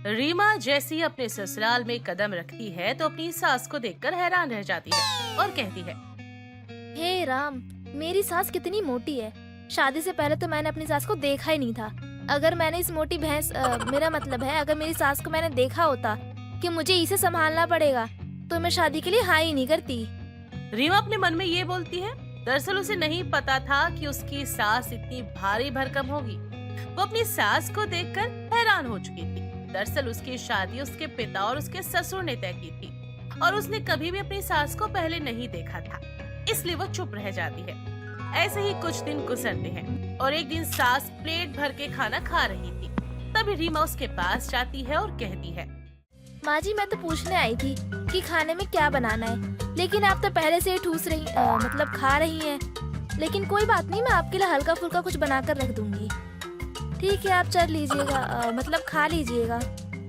रीमा जैसे ही अपने ससुराल में कदम रखती है तो अपनी सास को देखकर हैरान रह जाती है और कहती है, हे राम, मेरी सास कितनी मोटी है। शादी से पहले तो मैंने अपनी सास को देखा ही नहीं था। अगर मैंने इस मोटी भैंस मेरा मतलब है, अगर मेरी सास को मैंने देखा होता कि मुझे इसे संभालना पड़ेगा तो मैं शादी के लिए हाँ ही नहीं करती। रीमा अपने मन में ये बोलती है। दरअसल उसे नहीं पता था कि उसकी सास इतनी भारी भरकम होगी। वो अपनी सास को देखकर हैरान हो चुकी थी। दरअसल उसकी शादी उसके पिता और उसके ससुर ने तय की थी और उसने कभी भी अपनी सास को पहले नहीं देखा था, इसलिए वो चुप रह जाती है। ऐसे ही कुछ दिन गुजरते हैं और एक दिन सास प्लेट भर के खाना खा रही थी। तभी रीमा उसके पास जाती है और कहती है, माँ जी, मैं तो पूछने आई थी कि खाने में क्या बनाना है, लेकिन आप तो पहले से ही ठूस रही मतलब खा रही हैं। लेकिन कोई बात नहीं, मैं आपके लिए हल्का फुल्का कुछ बनाकर रख दूंगी। ठीक है, आप चल लीजिएगा, मतलब खा लीजिएगा।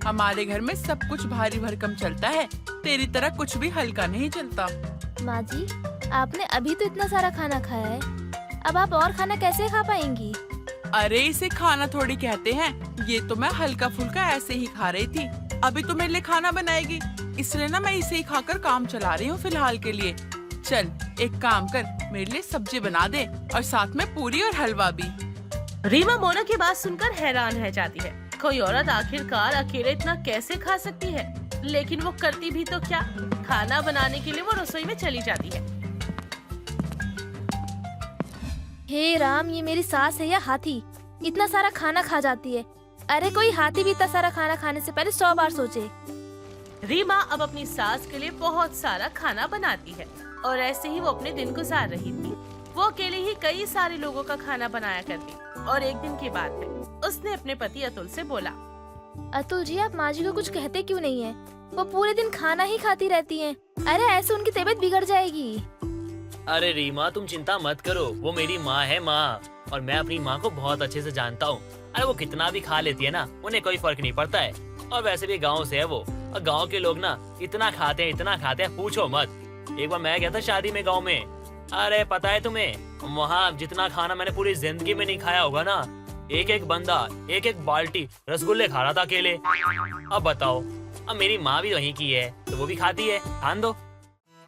हमारे घर में सब कुछ भारी भरकम चलता है, तेरी तरह कुछ भी हल्का नहीं चलता। माँ जी, आपने अभी तो इतना सारा खाना खाया है, अब आप और खाना कैसे खा पाएंगी? अरे इसे खाना थोड़ी कहते हैं, ये तो मैं हल्का फुल्का ऐसे ही खा रही थी। अभी तो मेरे लिए खाना बनाएगी, इसलिए ना मैं इसे ही खाकर काम चला रही हूँ फिलहाल के लिए। चल एक काम कर, मेरे लिए सब्जी बना दे और साथ में पूरी और हलवा भी। रीमा मोना की बात सुनकर हैरान रह जाती है। कोई औरत आखिरकार अकेले इतना कैसे खा सकती है, लेकिन वो करती भी तो क्या, खाना बनाने के लिए वो रसोई में चली जाती है। हे राम, ये मेरी सास है या हाथी, इतना सारा खाना खा जाती है। अरे कोई हाथी भी इतना सारा खाना खाने से पहले 100 बार सोचे। रीमा अब अपनी सास के लिए बहुत सारा खाना बनाती है और ऐसे ही वो अपने दिन गुजार रही थी। वो अकेले ही कई सारे लोगों का खाना बनाया करती और एक दिन की बात है, उसने अपने पति अतुल से बोला, अतुल जी, आप माँ जी को कुछ कहते क्यों नहीं है? वो पूरे दिन खाना ही खाती रहती हैं। अरे ऐसे उनकी तबीयत बिगड़ जाएगी। अरे रीमा, तुम चिंता मत करो, वो मेरी माँ है माँ, और मैं अपनी माँ को बहुत अच्छे से जानता हूँ। अरे वो कितना भी खा लेती है ना, उन्हें कोई फर्क नहीं पड़ता है। और वैसे भी गाँव से है वो, और गाँव के लोग ना इतना खाते हैं पूछो मत। एक बार मैं गया था शादी में गाँव में, अरे पता है तुम्हें, वहाँ जितना खाना मैंने पूरी जिंदगी में नहीं खाया होगा ना। एक एक बंदा एक एक बाल्टी रसगुल्ले खा रहा था अकेले। अब बताओ, अब मेरी माँ भी वहीं की है तो वो भी खाती है, खान दो।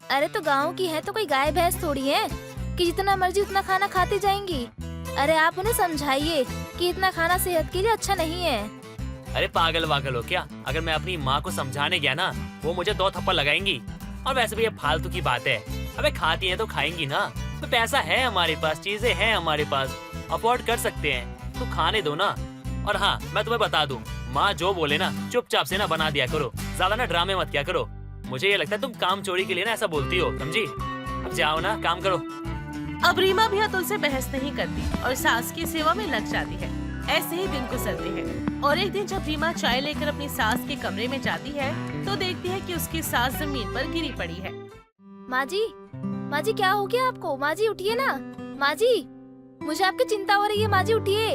अरे तो गाँव की है तो कोई गाय भैंस थोड़ी है कि जितना मर्जी उतना खाना खाती जाएंगी। अरे आप उन्हें समझाइए कि इतना खाना सेहत के लिए अच्छा नहीं है। अरे पागल वागल हो क्या? अगर मैं अपनी माँ को समझाने गया ना, वो मुझे 2 थप्पड़ लगाएंगी। और वैसे भी ये फालतू की बात है, अबे खाती हैं तो खाएंगी ना, तो पैसा है हमारे पास, चीजें हैं हमारे पास, अफोर्ड कर सकते हैं, तो खाने दो ना। और हाँ, मैं तुम्हें बता दूं, माँ जो बोले ना चुपचाप से ना बना दिया करो, ज्यादा ना ड्रामे मत किया करो। मुझे ये लगता है तुम काम चोरी के लिए ना ऐसा बोलती हो, समझी? अब जाओ ना, काम करो। अब रीमा भी अतुल से बहस नहीं करती और सास की सेवा में लग जाती है। ऐसे ही दिन गुजरते हैं और एक दिन जब रीमा चाय लेकर अपनी सास के कमरे में जाती है तो देखती है कि उसकी सास जमीन पर गिरी पड़ी है। माँ जी क्या हो गया आपको? माँ जी उठिए ना। माँ जी, मुझे आपकी चिंता हो रही है। माँ जी उठिए।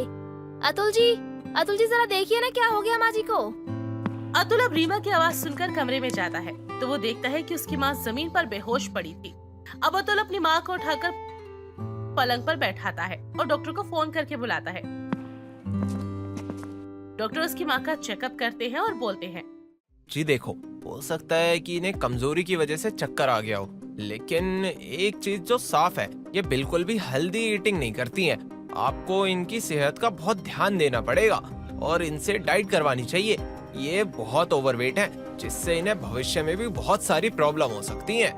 अतुल जी जरा देखिए ना क्या हो गया माँ जी को। अतुल अब रीमा की आवाज सुनकर कमरे में जाता है तो वो देखता है कि उसकी माँ जमीन पर बेहोश पड़ी थी। अब अतुल अपनी माँ को उठाकर पलंग पर बैठाता है और डॉक्टर को फोन करके बुलाता है। डॉक्टर उसकी माँ का चेकअप करते हैं और बोलते हैं, जी देखो, हो सकता है कि इन्हें कमजोरी की वजह से चक्कर आ गया हो, लेकिन एक चीज जो साफ है, ये बिल्कुल भी हेल्दी ईटिंग नहीं करती हैं। आपको इनकी सेहत का बहुत ध्यान देना पड़ेगा और इनसे डाइट करवानी चाहिए। ये बहुत ओवरवेट हैं, जिससे इन्हें भविष्य में भी बहुत सारी प्रॉब्लम हो सकती हैं।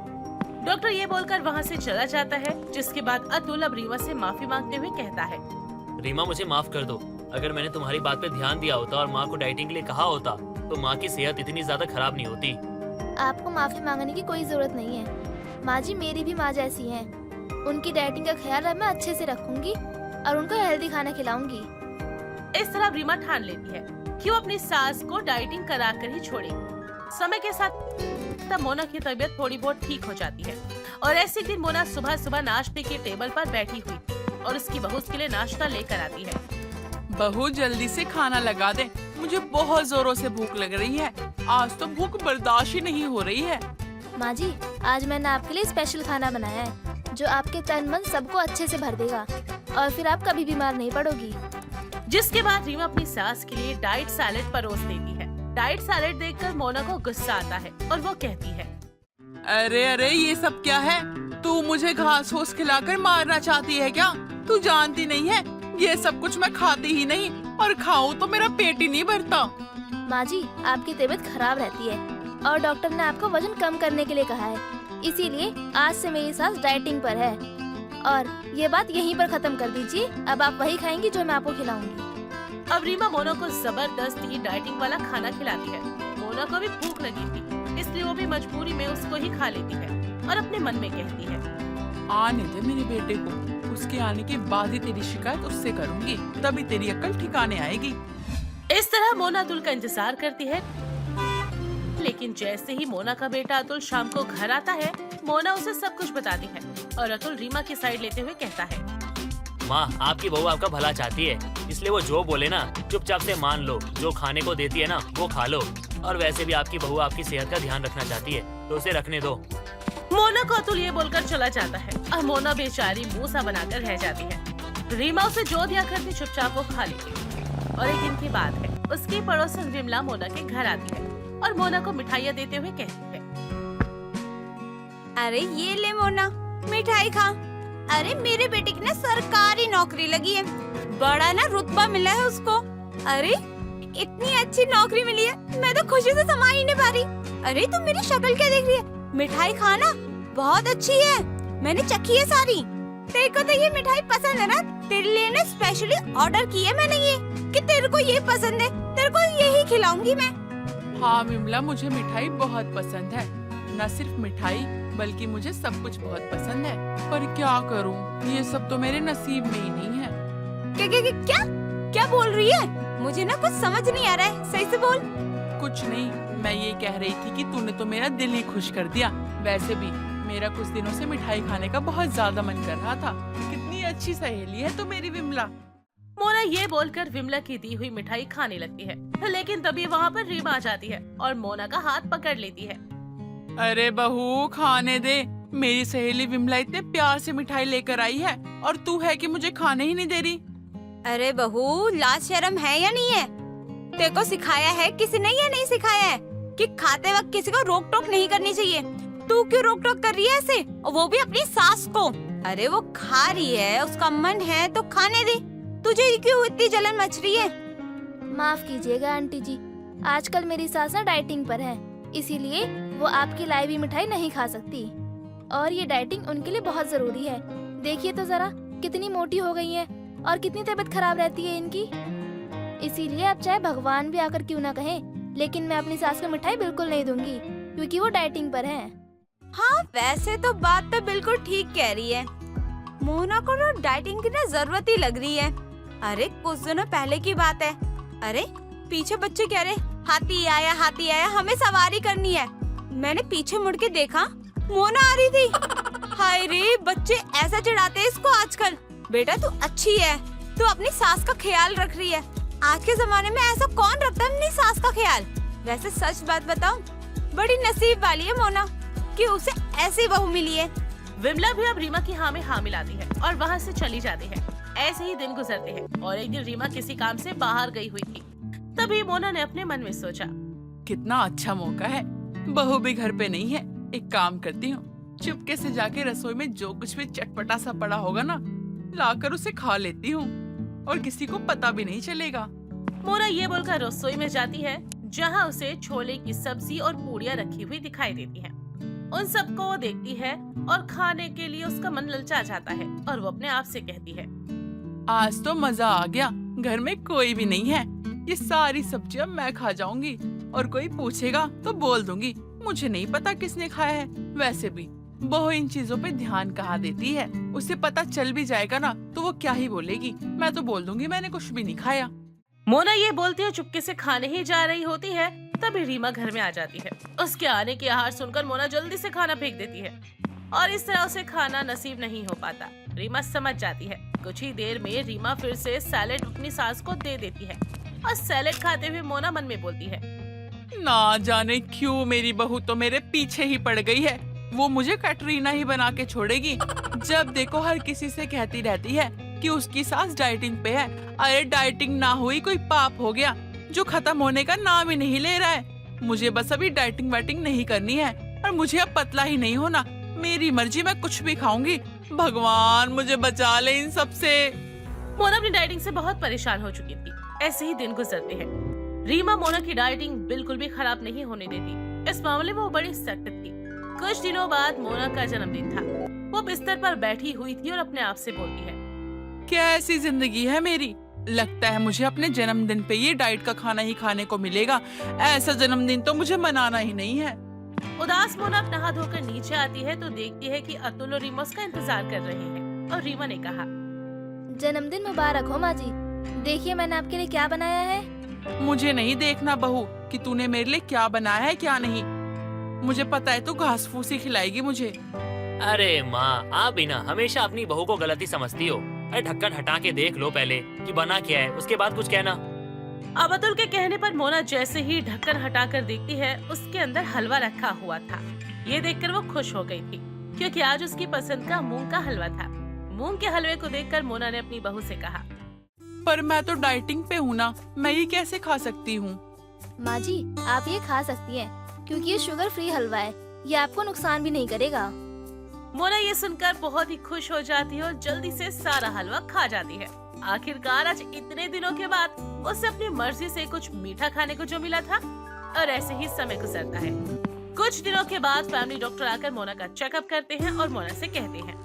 डॉक्टर ये बोलकर वहाँ से चला जाता है, जिसके बाद अतुल अब रीमा से माफी मांगते हुए कहता है, रीमा मुझे माफ कर दो। अगर मैंने तुम्हारी बात पे ध्यान दिया होता और माँ को डाइटिंग के लिए कहा होता तो माँ की सेहत इतनी ज्यादा खराब नहीं होती। आपको माफी मांगने की कोई जरूरत नहीं है। माँ जी मेरी भी माँ जैसी हैं। उनकी डाइटिंग का ख्याल मैं अच्छे से रखूंगी और उनको हेल्दी खाना खिलाऊंगी। इस तरह रीमा ठान लेती है कि वो अपनी सास को डाइटिंग कराकर ही छोड़ेगी। समय के साथ मोना की तबीयत थोड़ी बहुत ठीक हो जाती है और ऐसे एक दिन मोना सुबह सुबह नाश्ते के टेबल पर बैठी हुई थी और उसकी बहू उसके लिए नाश्ता लेकर आती है। बहू जल्दी से खाना लगा दे, मुझे बहुत जोरों से भूख लग रही है। आज तो भूख बर्दाश्त ही नहीं हो रही है। माँ जी, आज मैंने आपके लिए स्पेशल खाना बनाया है जो आपके तन मन सबको अच्छे से भर देगा और फिर आप कभी बीमार नहीं पड़ोगी। जिसके बाद रीमा अपनी सास के लिए डाइट सैलेड परोस देती है डाइट सैलेड देखकर मोना को गुस्सा आता है और वो कहती है, अरे अरे ये सब क्या है? तू मुझे घास फूस खिलाकर मारना चाहती है क्या? तू जानती नहीं है ये सब कुछ मैं खाती ही नहीं, और खाऊं तो मेरा पेट ही नहीं भरता। माँ जी, आपकी तबीयत खराब रहती है और डॉक्टर ने आपको वजन कम करने के लिए कहा है, इसीलिए आज से मेरी सास डाइटिंग पर है। और ये बात यहीं पर खत्म कर दीजिए, अब आप वही खाएंगी जो मैं आपको खिलाऊंगी। अब रीमा मोना को जबरदस्ती डाइटिंग वाला खाना खिलाती है। मोना को भी भूख लगी थी, इसलिए वो भी मजबूरी में उसको ही खा लेती है और अपने मन में कहती है, आने दे मेरे बेटे को, उसके आने के बाद ही तेरी शिकायत उससे करूंगी, तभी तेरी अक्ल ठिकाने आएगी। इस तरह मोना अतुल का इंतजार करती है। लेकिन जैसे ही मोना का बेटा अतुल शाम को घर आता है, मोना उसे सब कुछ बताती है और अतुल रीमा की साइड लेते हुए कहता है, माँ, आपकी बहू आपका भला चाहती है, इसलिए वो जो बोले ना चुपचाप से मान लो। जो खाने को देती है ना वो खा लो। और वैसे भी आपकी बहू आपकी सेहत का ध्यान रखना चाहती है, तो उसे रखने दो। मोना को अतुल ये बोलकर चला जाता है और मोना बेचारी मुंह सा बनाकर रह जाती है। रीमा उसे जो दिया करती चुपचाप वो खा लेती है। और एक दिन की बात है, उसकी पड़ोसन विमला मोना के घर आती है और मोना को मिठाइयाँ देते हुए कहती है, अरे ये ले मोना, मिठाई खा। अरे मेरे बेटे की ना सरकारी नौकरी लगी है, बड़ा ना रुतबा मिला है उसको। अरे इतनी अच्छी नौकरी मिली है, मैं तो खुशी से समा ही नहीं पा रही। अरे तुम मेरी शक्ल क्या देख रही है? मिठाई खाना, बहुत अच्छी है, मैंने चखी है सारी। तेरे को तो ये मिठाई पसंद है ना, तेरे लिए ना स्पेशली ऑर्डर की है मैंने ये, कि तेरे को ये पसंद है, तेरे को यही खिलाऊंगी मैं। हाँ विमला, मुझे मिठाई बहुत पसंद है। न सिर्फ मिठाई बल्कि मुझे सब कुछ बहुत पसंद है, पर क्या करूँ, ये सब तो मेरे नसीब में ही नहीं है। क्या क्या बोल रही है? मुझे ना कुछ समझ नहीं आ रहा है, सही से बोल। कुछ नहीं, मैं ये कह रही थी कि तूने तो मेरा दिल ही खुश कर दिया। वैसे भी मेरा कुछ दिनों से मिठाई खाने का बहुत ज्यादा मन कर रहा था। कितनी अच्छी सहेली है तो मेरी विमला। मोना ये बोलकर विमला की दी हुई मिठाई खाने लगती है, लेकिन तभी वहाँ पर रीमा आ जाती है और मोना का हाथ पकड़ लेती है। अरे बहू खाने दे, मेरी सहेली विमला इतने प्यार से मिठाई लेकर आई है और तू है कि मुझे खाने ही नहीं दे रही। अरे बहू, लाज शर्म है या नहीं है? तेरे को सिखाया है किसी ने या नहीं सिखाया है कि खाते वक्त किसी को रोक टोक नहीं करनी चाहिए? तू क्यों रोक टोक कर रही है ऐसे, और वो भी अपनी सास को? अरे वो खा रही है, उसका मन है तो खाने दे, तुझे क्यों इतनी जलन मच रही है? माफ कीजिएगा आंटी जी, आजकल मेरी सास ना डाइटिंग पर है, इसीलिए वो आपकी लाई हुई मिठाई नहीं खा सकती। और ये डाइटिंग उनके लिए बहुत जरूरी है। देखिए तो जरा कितनी मोटी हो गई है और कितनी तबीयत खराब रहती है इनकी। इसीलिए अब चाहे भगवान भी आकर क्यों ना कहें, लेकिन मैं अपनी सास को मिठाई बिल्कुल नहीं दूंगी, क्योंकि वो डाइटिंग पर है। हाँ वैसे तो बात तो बिल्कुल ठीक कह रही है। मोना को ना डाइटिंग की ना जरूरत ही लग रही है। अरे कुछ दिनों पहले की बात है, अरे पीछे बच्चे कह रहे हाथी आया, हमें सवारी करनी है। मैंने पीछे मुड़ के देखा, मोना आ रही थी। हाय रे, बच्चे ऐसा चिढ़ाते हैं इसको आजकल। बेटा तू अच्छी है, तू अपनी सास का ख्याल रख रही है। आज के जमाने में ऐसा कौन रखता है अपनी सास का ख्याल? वैसे सच बात बताऊं, बड़ी नसीब वाली है मोना कि उसे ऐसी बहू मिली है। विमला भी अब रीमा की हाँ में हाँ मिलाती है और वहाँ से चली जाती है। ऐसे ही दिन गुजरते हैं और एक दिन रीमा किसी काम से बाहर गई हुई थी। तभी मोना ने अपने मन में सोचा, कितना अच्छा मौका है, बहू भी घर पे नहीं है। एक काम करती हूँ, चुपके से जाके रसोई में जो कुछ भी चटपटा सा पड़ा होगा ना, लाकर उसे खा लेती हूँ और किसी को पता भी नहीं चलेगा। मोना ये बोलकर रसोई में जाती है, जहाँ उसे छोले की सब्जी और पूड़ियाँ रखी हुई दिखाई देती हैं। उन सबको वो देखती है और खाने के लिए उसका मन ललचा जाता है और वो अपने आप से कहती है, आज तो मजा आ गया, घर में कोई भी नहीं है, ये सारी सब्जियां मैं खा जाऊंगी और कोई पूछेगा तो बोल दूंगी मुझे नहीं पता किसने खाया है। वैसे भी बहू इन चीजों पे ध्यान कहाँ देती है, उसे पता चल भी जाएगा ना तो वो क्या ही बोलेगी, मैं तो बोल दूंगी मैंने कुछ भी नहीं खाया। मोना ये बोलती है चुपके से खाने ही जा रही होती है, तभी रीमा घर में आ जाती है। उसके आने की आहार सुनकर मोना जल्दी से खाना फेंक देती है और इस तरह उसे खाना नसीब नहीं हो पाता। रीमा समझ जाती है। कुछ ही देर में रीमा फिर से सैलेड अपनी सास को दे देती है और सैलेड खाते हुए मोना मन में बोलती है, ना जाने क्यों मेरी बहू तो मेरे पीछे ही पड़ गई है, वो मुझे कैटरीना ही बना के छोड़ेगी। जब देखो हर किसी से कहती रहती है कि उसकी सास डाइटिंग पे है। अरे डाइटिंग ना हुई कोई पाप हो गया, जो खत्म होने का नाम ही नहीं ले रहा है। मुझे बस अभी डाइटिंग वाइटिंग नहीं करनी है और मुझे अब पतला ही नहीं होना। मेरी मर्जी, मैं कुछ भी खाऊंगी। भगवान मुझे बचा ले इन सब से। मोना अपनी डाइटिंग से बहुत परेशान हो चुकी थी। ऐसे ही दिन गुजरते हैं। रीमा मोना की डाइटिंग बिल्कुल भी खराब नहीं होने देती। इस मामले में वो बड़ी सख्त थी। कुछ दिनों बाद मोना का जन्मदिन था। वो बिस्तर पर बैठी हुई थी और अपने आप से बोलती है, कैसी जिंदगी है मेरी। लगता है मुझे अपने जन्मदिन पे ये डाइट का खाना ही खाने को मिलेगा। ऐसा जन्मदिन तो मुझे मनाना ही नहीं है। उदास मोना नहा धोकर नीचे आती है तो देखती है कि अतुल और रीमा उसका इंतजार कर रहे हैं। और रीमा ने कहा, जन्मदिन मुबारक हो माँ जी। देखिए मैंने आपके लिए क्या बनाया है। मुझे नहीं देखना बहू कि तूने मेरे लिए क्या बनाया है क्या नहीं। मुझे पता है तू घास फूस ही खिलाएगी मुझे। अरे माँ, आप भी ना हमेशा अपनी बहू को गलती समझती हो। अरे ढक्कन हटा के देख लो पहले कि बना क्या है, उसके बाद कुछ कहना। अब अतुल के कहने पर मोना जैसे ही ढक्कन हटाकर देखती है, उसके अंदर हलवा रखा हुआ था। ये देखकर वो खुश हो गई थी क्योंकि आज उसकी पसंद का मूंग का हलवा था। मूंग के हलवे को देखकर मोना ने अपनी बहू से कहा, पर मैं तो डाइटिंग पे हूँ ना, मैं ये कैसे खा सकती हूँ। माँ जी आप ये खा सकती हैं क्योंकि ये शुगर फ्री हलवा है। ये आपको नुकसान भी नहीं करेगा। मोना ये सुनकर बहुत ही खुश हो जाती है और जल्दी से सारा हलवा खा जाती है। आखिरकार आज इतने दिनों के बाद उसे अपनी मर्जी से कुछ मीठा खाने को जो मिला था। और ऐसे ही समय गुजरता है। कुछ दिनों के बाद फैमिली डॉक्टर आकर मोना का चेकअप करते हैं और मोना से कहते हैं,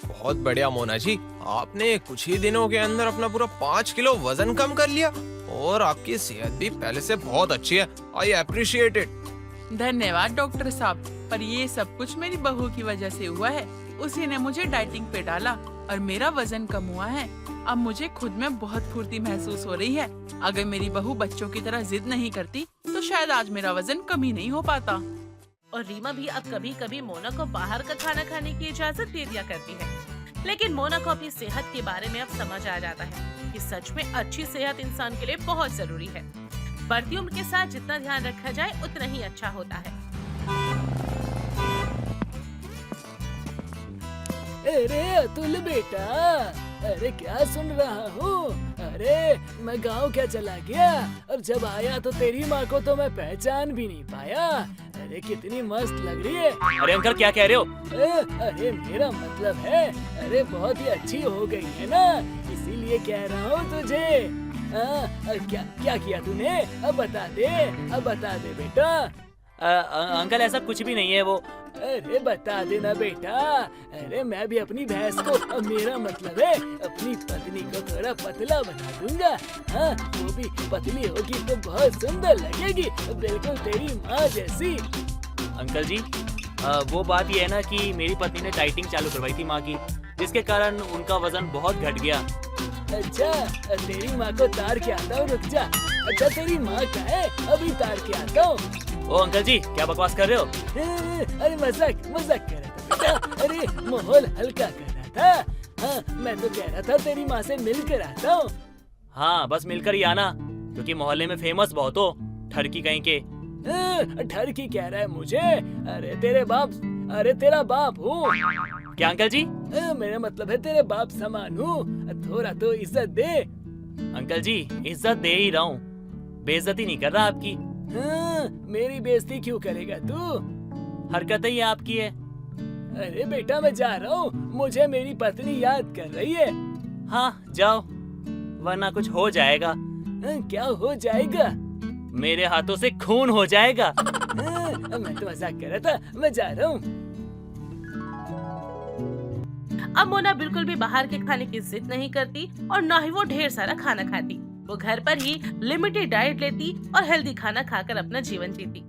बहुत बढ़िया मोना जी, आपने कुछ ही दिनों के अंदर अपना पूरा 5 किलो वजन कम कर लिया और आपकी सेहत भी पहले से बहुत अच्छी है। I appreciate it. धन्यवाद डॉक्टर साहब, पर ये सब कुछ मेरी बहू की वजह से हुआ है। उसी ने मुझे डाइटिंग पे डाला और मेरा वजन कम हुआ है। अब मुझे खुद में बहुत फुर्ती महसूस हो रही है। अगर मेरी बहू बच्चों की तरह जिद नहीं करती तो शायद आज मेरा वजन कम ही नहीं हो पाता। और रीमा भी अब कभी कभी मोना को बाहर का खाना खाने की इजाजत दे दिया करती है। लेकिन मोना को अपनी सेहत के बारे में अब समझ आ जाता है कि सच में अच्छी सेहत इंसान के लिए बहुत जरूरी है। बढ़ती उम्र के साथ जितना ध्यान रखा जाए उतना ही अच्छा होता है। अरे अतुल बेटा, अरे क्या सुन रहा हूँ। अरे मैं गांव क्या चला गया। अब जब आया तो तेरी माँ को तो मैं पहचान भी नहीं पाया। अरे कितनी मस्त लग रही है। अरे अंकल क्या कह रहे हो? अरे मेरा मतलब है, अरे बहुत ही अच्छी हो गई है ना, इसीलिए कह रहा हूँ तुझे। क्या क्या किया तूने, अब बता दे बेटा। अंकल ऐसा कुछ भी नहीं है वो। अरे बता देना बेटा। अरे मैं भी अपनी भैंस को, मेरा मतलब है अपनी पत्नी को थोड़ा पतला बना दूंगा। हाँ वो भी पतली होगी तो बहुत सुंदर लगेगी, बिल्कुल तेरी माँ जैसी। अंकल जी वो बात ये है ना कि मेरी पत्नी ने डाइटिंग चालू करवाई थी माँ की, जिसके कारण उनका वजन बहुत घट गया। अच्छा तेरी माँ को तार के आता हूँ, रुक जा। अच्छा तेरी माँ का है, अभी तार के आता हूँ। ओ अंकल जी क्या बकवास कर रहे हो? अरे मजाक कर रहा था बेटा। अरे माहौल हल्का कर रहा था। हाँ मैं तो कह रहा था तेरी माँ से मिल कर आता हूँ। हाँ बस मिलकर ही आना, क्योंकि मोहल्ले में फेमस बहुत हो ठरकी कहीं के। ठरकी कह रहा है मुझे? अरे तेरा बाप हूँ। क्या अंकल जी? मेरा मतलब है तेरे बाप समान हूँ, थोड़ा तो इज्जत दे। अंकल जी इज्जत दे ही रहा हूँ, बेइज्जती नहीं कर रहा आपकी। मेरी बेइज्जती क्यों करेगा तू? हरकतें ही आपकी है। अरे बेटा मैं जा रहा हूँ, मुझे मेरी पत्नी याद कर रही है। हाँ जाओ, वरना कुछ हो जाएगा। क्या हो जाएगा? मेरे हाथों से खून हो जाएगा। मैं तो मजाक कर रहा था, मैं जा रहा हूँ। अब मोना बिल्कुल भी बाहर के खाने की जिद नहीं करती और ना ही वो ढेर सारा खाना खाती। वो घर पर ही लिमिटेड डाइट लेती और हेल्दी खाना खाकर अपना जीवन जीती।